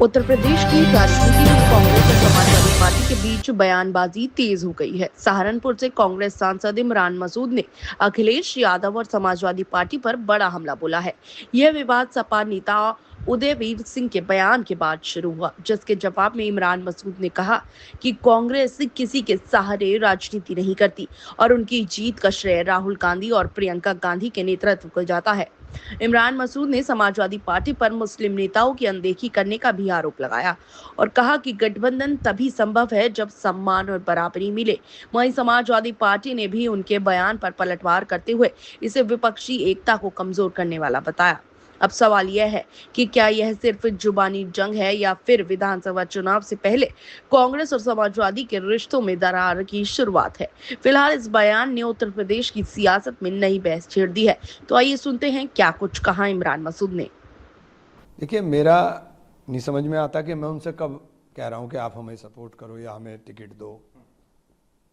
उत्तर प्रदेश की राजनीति में कांग्रेस और समाजवादी पार्टी के बीच बयानबाजी तेज हो गई है। सहारनपुर से कांग्रेस सांसद इमरान मसूद ने अखिलेश यादव और समाजवादी पार्टी पर बड़ा हमला बोला है। यह विवाद सपा नेता उदयवीर सिंह के बयान के बाद शुरू हुआ, जिसके जवाब में इमरान मसूद ने कहा कि कांग्रेस किसी के सहारे राजनीति नहीं करती और उनकी जीत का श्रेय राहुल गांधी और प्रियंका गांधी के नेतृत्व को जाता है। इमरान मसूद ने समाजवादी पार्टी पर मुस्लिम नेताओं की अनदेखी करने का भी आरोप लगाया और कहा कि गठबंधन तभी संभव है जब सम्मान और बराबरी मिले। वहीं समाजवादी पार्टी ने भी उनके बयान पर पलटवार करते हुए इसे विपक्षी एकता को कमजोर करने वाला बताया। अब सवाल यह है कि क्या यह सिर्फ जुबानी जंग है या फिर विधानसभा चुनाव से पहले कांग्रेस और समाजवादी के रिश्तों में दरार की शुरुआत है। फिलहाल इस बयान ने उत्तर प्रदेश की सियासत में नई बहस छेड़ दी है। तो आइए सुनते हैं क्या कुछ कहा इमरान मसूद ने। देखिए, मेरा नहीं समझ में आता कि मैं उनसे कब कह रहा हूं कि आप हमें सपोर्ट करो या हमें टिकट दो।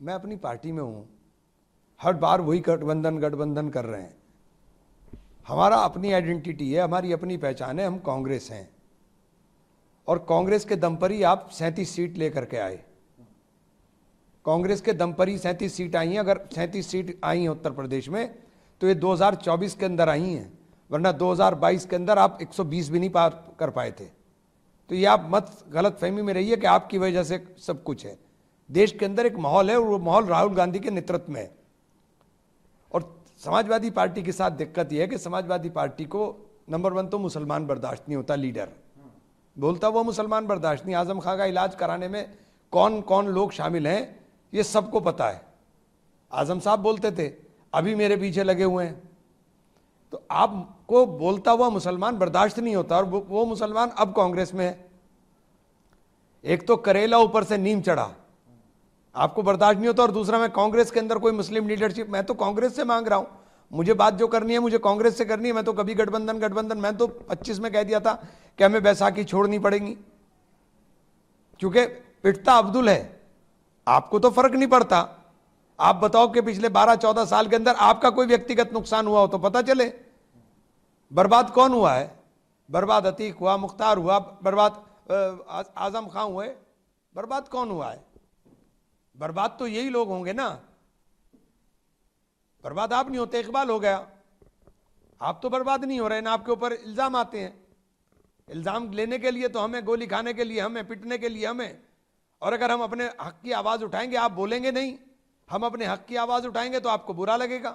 मैं अपनी पार्टी में हूं, हर बार वही गठबंधन कर रहे हैं। हमारा अपनी आइडेंटिटी है, हमारी अपनी पहचान है, हम कांग्रेस हैं और कांग्रेस के दम पर ही आप 37 सीट लेकर के आए। कांग्रेस के दम पर ही 37 सीट आई हैं। अगर 37 सीट आई हैं उत्तर प्रदेश में तो ये 2024 के अंदर आई हैं, वरना 2022 के अंदर आप 120 भी नहीं पार कर पाए थे। तो ये आप मत गलत फहमी में रहिए कि आपकी वजह से सब कुछ है। देश के अंदर एक माहौल है और वो माहौल राहुल गांधी के नेतृत्व में है। और समाजवादी पार्टी के साथ दिक्कत यह है कि समाजवादी पार्टी को नंबर 1 तो मुसलमान बर्दाश्त नहीं होता। लीडर बोलता वो मुसलमान बर्दाश्त नहीं। आजम खां का इलाज कराने में कौन कौन लोग शामिल हैं ये सबको पता है। आजम साहब बोलते थे, अभी मेरे पीछे लगे हुए हैं। तो आपको बोलता हुआ मुसलमान बर्दाश्त नहीं होता और वो मुसलमान अब कांग्रेस में है। एक तो करेला ऊपर से नीम चढ़ा, आपको बर्दाश्त नहीं होता, और दूसरा मैं कांग्रेस के अंदर कोई मुस्लिम लीडरशिप, मैं तो कांग्रेस से मांग रहा हूं। मुझे बात जो करनी है मुझे कांग्रेस से करनी है। मैं तो कभी गठबंधन मैं तो 25 में कह दिया था कि हमें बैसाखी छोड़नी पड़ेगी, क्योंकि पिटता अब्दुल है। आपको तो फर्क नहीं पड़ता। आप बताओ कि पिछले 12-14 साल के अंदर आपका कोई व्यक्तिगत नुकसान हुआ हो तो पता चले। बर्बाद कौन हुआ है? बर्बाद अतीक हुआ, मुख्तार हुआ, बर्बाद आजम खां हुए। बर्बाद कौन हुआ है? बर्बाद तो यही लोग होंगे ना। बर्बाद आप नहीं होते, इकबाल हो गया। आप तो बर्बाद नहीं हो रहे ना, आपके ऊपर इल्जाम आते हैं। इल्जाम लेने के लिए तो हमें, गोली खाने के लिए हमें, पिटने के लिए हमें। और अगर हम अपने हक की आवाज उठाएंगे, आप बोलेंगे नहीं, हम अपने हक की आवाज उठाएंगे तो आपको बुरा लगेगा।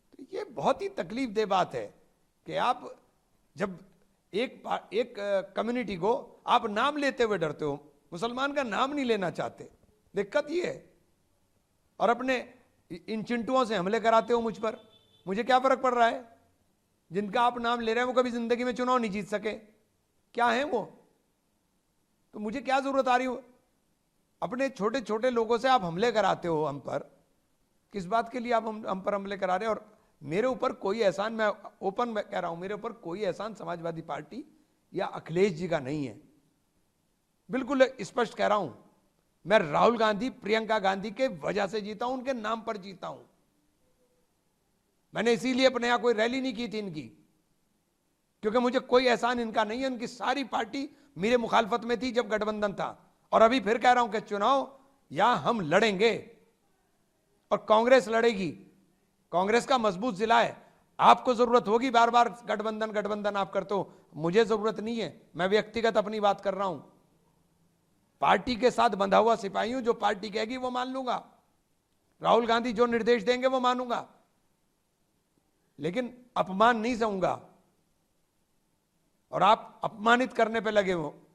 तो ये बहुत ही तकलीफ दे बात है कि आप जब एक कम्युनिटी को आप नाम लेते हुए डरते हो, मुसलमान का नाम नहीं लेना चाहते। दिक्कत ये है। और अपने इन चिंटुओं से हमले कराते हो मुझ पर। मुझे क्या फर्क पड़ रहा है? जिनका आप नाम ले रहे हैं वो कभी जिंदगी में चुनाव नहीं जीत सके। क्या है वो? तो मुझे क्या जरूरत आ रही हो? अपने छोटे छोटे लोगों से आप हमले कराते हो हम पर। किस बात के लिए आप हम पर हमले करा रहे हैं? और मेरे ऊपर कोई एहसान, मैं ओपन कह रहा हूं, मेरे ऊपर कोई एहसान समाजवादी पार्टी या अखिलेश जी का नहीं है। बिल्कुल स्पष्ट कह रहा हूं, मैं राहुल गांधी, प्रियंका गांधी के वजह से जीता हूं, उनके नाम पर जीता हूं। मैंने इसीलिए अपने यहां कोई रैली नहीं की थी इनकी, क्योंकि मुझे कोई एहसान इनका नहीं है। उनकी सारी पार्टी मेरे मुखालफत में थी जब गठबंधन था। और अभी फिर कह रहा हूं कि चुनाव यहां हम लड़ेंगे और कांग्रेस लड़ेगी। कांग्रेस का मजबूत जिला है। आपको जरूरत होगी बार बार गठबंधन आप करते हो, मुझे जरूरत नहीं है। मैं व्यक्तिगत अपनी बात कर रहा हूं। पार्टी के साथ बंधा हुआ सिपाही हूं, जो पार्टी कहेगी वो मान लूंगा। राहुल गांधी जो निर्देश देंगे वो मानूंगा, लेकिन अपमान नहीं सहूंगा। और आप अपमानित करने पे लगे हो।